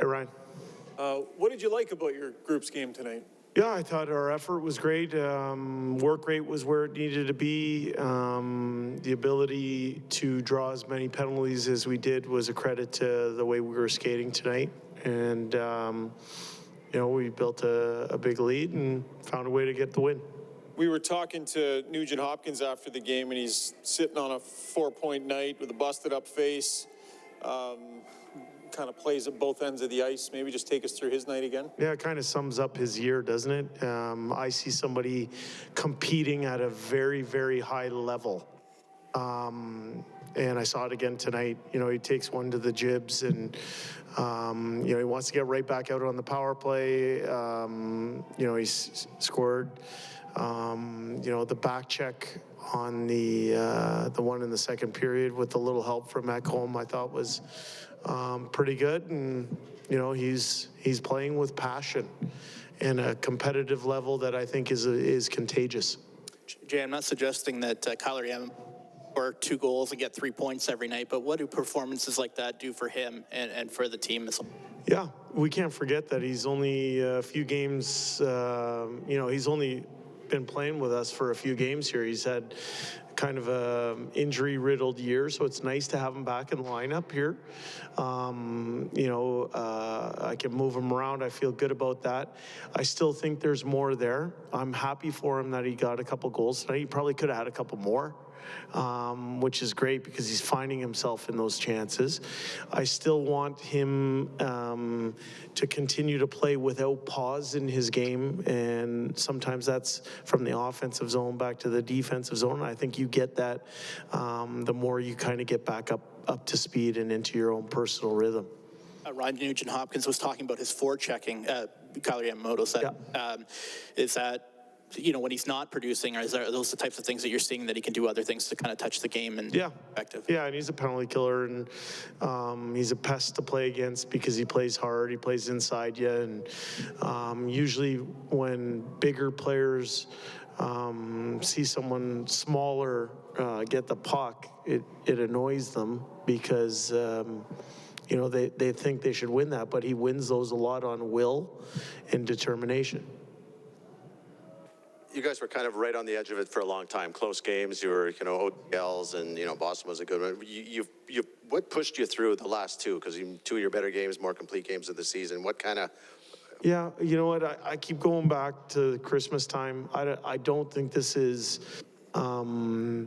Ryan. What did you like about your group's game tonight? Yeah, I thought our effort was great. Work rate was where it needed to be. The ability to draw as many penalties as we did was a credit to the way we were skating tonight. And, we built a big lead and found a way to get the win. We were talking to Nugent Hopkins after the game, and he's sitting on a 4-point night with a busted up face. Kind of plays at both ends of the ice. Maybe just take us through his night again. Yeah, it kind of sums up his year, doesn't it? I see somebody competing at a very, very high level. And I saw it again tonight. He takes one to the jibs and, he wants to get right back out on the power play. He's scored. The back check on the one in the second period with a little help from Ekholm, I thought was pretty good. And, he's playing with passion and a competitive level that I think is contagious. Jay, I'm not suggesting that Kyler or 2 goals and get 3 points every night, but what do performances like that do for him and for the team? Yeah, we can't forget that he's only a few games, he's only been playing with us for a few games here. He's had kind of a injury-riddled year, so it's nice to have him back in the lineup here. I can move him around. I feel good about that. I still think there's more there. I'm happy for him that he got a couple goals tonight. He probably could have had a couple more. Which is great because he's finding himself in those chances. I still want him to continue to play without pause in his game, and sometimes that's from the offensive zone back to the defensive zone. I think you get that the more you kind of get back up to speed and into your own personal rhythm. Ryan Nugent Hopkins was talking about his forechecking. Kyler Yamamoto said, yeah. Is that, when he's not producing, or are those the types of things that you're seeing that he can do other things to kind of touch the game and effective? Yeah, and he's a penalty killer, and he's a pest to play against because he plays hard, he plays inside you, and usually when bigger players see someone smaller get the puck, it annoys them because they think they should win that, but he wins those a lot on will and determination. You guys were kind of right on the edge of it for a long time. Close games, you were, OTLs, and, Boston was a good one. What pushed you through the last two? Because 2 of your better games, more complete games of the season. What kind of... Yeah, you know what? I keep going back to Christmas time. I don't think this is... we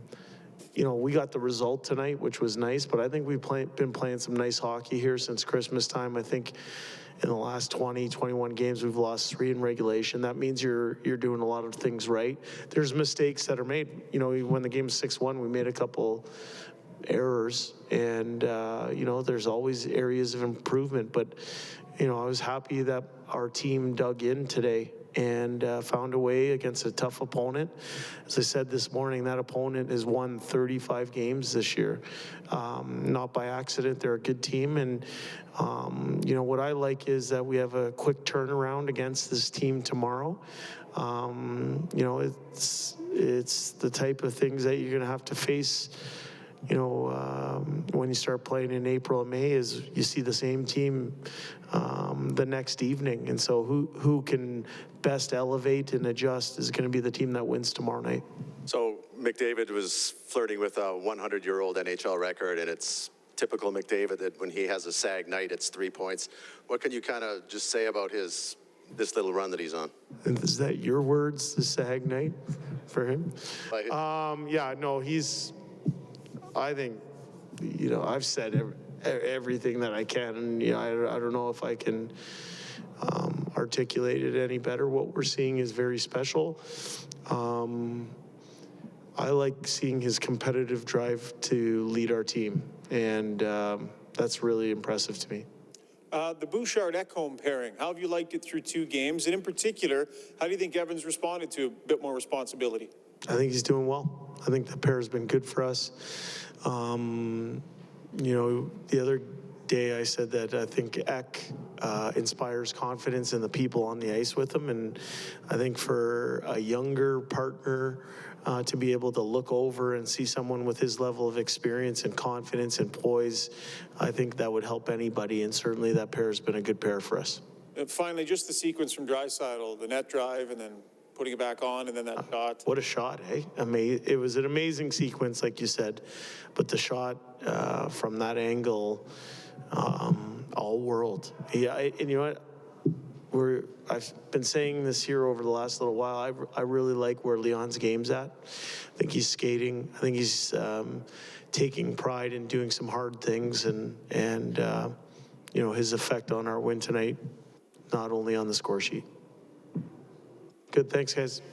got the result tonight, which was nice, but I think we've been playing some nice hockey here since Christmas time. I think in the last 21 games, we've lost 3 in regulation. That means you're doing a lot of things right. There's mistakes that are made. When the game was 6-1, we made a couple errors, and, there's always areas of improvement. But, I was happy that our team dug in today and found a way against a tough opponent. As I said this morning, that opponent has won 35 games this year. Not by accident, they're a good team. And, what I like is that we have a quick turnaround against this team tomorrow. It's the type of things that you're going to have to face when you start playing in April and May, is you see the same team the next evening. And so who can best elevate and adjust is going to be the team that wins tomorrow night. So McDavid was flirting with a 100-year-old NHL record, and it's typical McDavid that when he has a SAG night, it's 3 points. What can you kind of just say about this little run that he's on? And is that your words, the SAG night for him? I think, I've said everything that I can, and I don't know if I can articulate it any better. What we're seeing is very special. I like seeing his competitive drive to lead our team, and that's really impressive to me. The Bouchard-Ekholm pairing, how have you liked it through 2 games? And in particular, how do you think Evans responded to a bit more responsibility? I think he's doing well. I think the pair has been good for us. The other day I said that I think Ek inspires confidence in the people on the ice with him, and I think for a younger partner to be able to look over and see someone with his level of experience and confidence and poise, I think that would help anybody, and certainly that pair has been a good pair for us. And finally, just the sequence from Draisaitl, the net drive, and then putting it back on, and then that shot. What a shot, eh? It was an amazing sequence, like you said, but the shot from that angle, all world. Yeah, and you know what? I've been saying this here over the last little while. I really like where Leon's game's at. I think he's skating. I think he's taking pride in doing some hard things, and you know, his effect on our win tonight, not only on the score sheet. Good, thanks, guys.